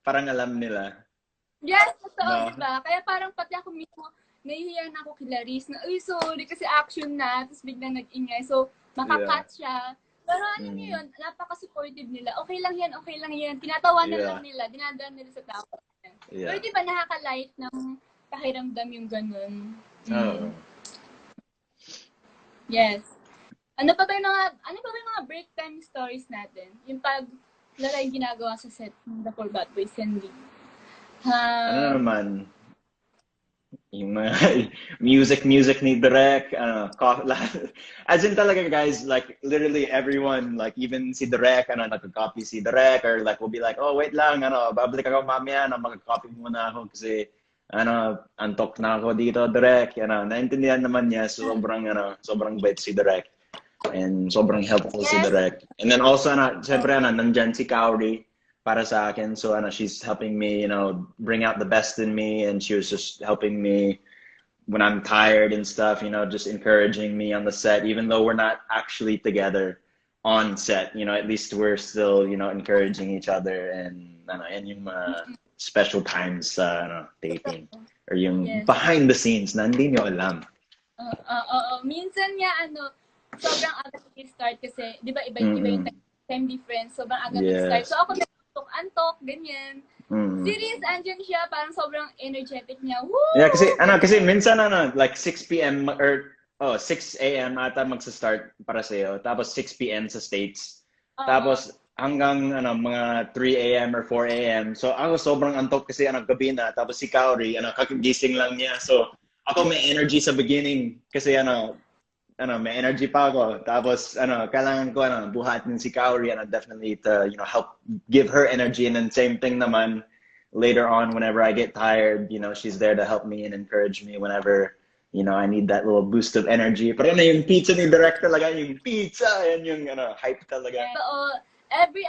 parang alam nila. Yes, totoo, No? diba? Kaya parang pati ako mismo, nahihiyan ako kay Laris na, uy, sorry, kasi action na, tapos biglang nag-ingay. So, makakat siya. Pero ano niyo yun, napaka-supportive nila. Okay lang yan, okay lang yan. Tinatawanan lang nila, dinadaan nila sa tao. Pero di ba nakaka-light ng pakiramdam yung ganun? Yes. Ano pa ba yung mga break time stories natin? Yung pag lala yung ginagawa sa set ng The Four Bad Boys and Lee. Ano naman? Yung mga music ni Direk, as in talaga guys, like literally everyone, like even si Direk, nagka-copy si Direk, or like we'll be like, oh wait lang, babalik ako mamaya, mag-copy muna ako kasi antok na ako dito, Direk, naintindihan naman niya, sobrang bait si Direk, and sobrang helpful si Direk. And then also, siyempre, nandyan si Kaori, para sa akin. So she's helping me, bring out the best in me, and she was just helping me when I'm tired and stuff, just encouraging me on the set, even though we're not actually together on set, at least we're still, encouraging each other, and yung special times sa taping or yung behind the scenes na hindi nyo alam. Minsan nga sobrang aga start kasi, di ba iba yung time difference, sobrang aga start. So ako antok, ganyan. Serious, andyan siya, parang sobrang energetic niya. Woo! Yeah, kasi minsan, like 6 p.m. or 6 a.m. ata magsa-start para sa'yo. Tapos 6 p.m. sa States. Tapos hanggang mga 3 a.m. or 4 a.m. So ako sobrang antok kasi gabi na. Tapos si Kaori, kagigising lang niya. So ako may energy sa beginning kasi may energy pa ako. Tapos, kailangan ko, buhatin si Kaori, definitely to, help give her energy. And then same thing naman, later on, whenever I get tired, she's there to help me and encourage me whenever, I need that little boost of energy. Pero yung pizza ni Direk talaga, yung pizza, yan yung, hype talaga. Oo, every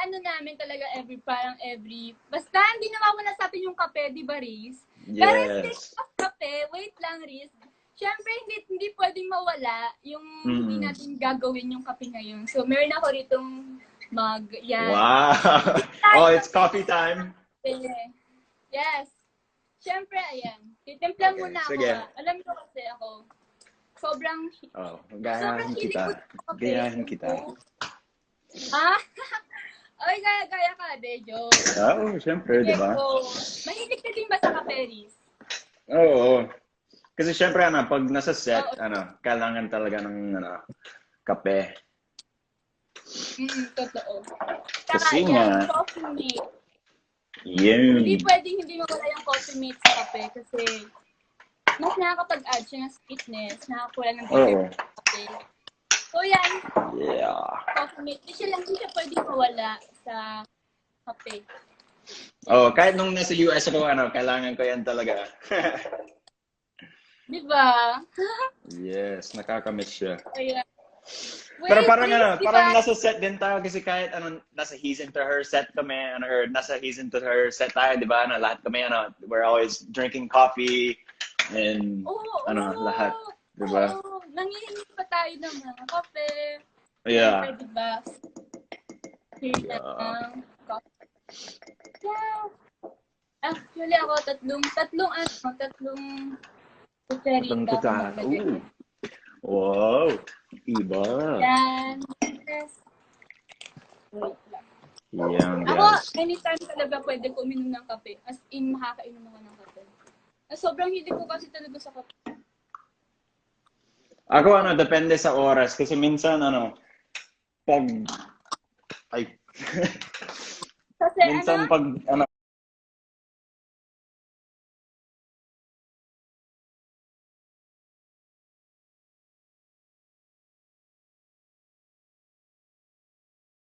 basta hindi nawawala sa atin yung kape, di ba, Riz? Yes. Pero speaking of kape, wait lang, Riz. Siyempre, hindi pwedeng mawala yung hindi natin gagawin yung kape ngayon. So, meron ako ritong mug. Yan. Wow! It's coffee time. Yes. Siyempre, ayan. Titimpla muna ako. Sige. Alam mo kasi ako, sobrang gayahin kita. Ay, gaya ka, de, joke. Siyempre, di ba? Mahilig ka din ba sa kape, Riz? Oo. Kasi syempre, pag nasa set, kailangan talaga ng, kape. Totoo. Kasi nga, coffee mate. Yun. Hindi pwedeng hindi mawala yung coffee mate sa kape kasi mas nakakapag-add siya ng sweetness, nakakula ng bitter kape. So yan, coffee mate. Hindi siya pwedeng mawala sa kape. Kahit nung nasa US ako, kailangan ko yan talaga. Diba? Yes, nakakamiss siya. Ayan. Pero parang parang nasa set din tayo kasi kahit nasa He's Into Her set kami, or nasa He's Into Her set tayo, di ba? Lahat kami, we're always drinking coffee and lahat, di ba? Nangihingi pa tayo ng mga kape. Yeah. Di ba? Actually ako tatlong kutsarita. Wow! Iba! Yan. Yes. Wait lang. Yan, Ako, guys. anytime talaga pwede ko uminom ng kape. As in, makakainom ako ng kape. Sobrang hilig ko kasi talaga sa kape. Ako, depende sa oras. Kasi minsan, pag... Ay... Kasi minsan pag,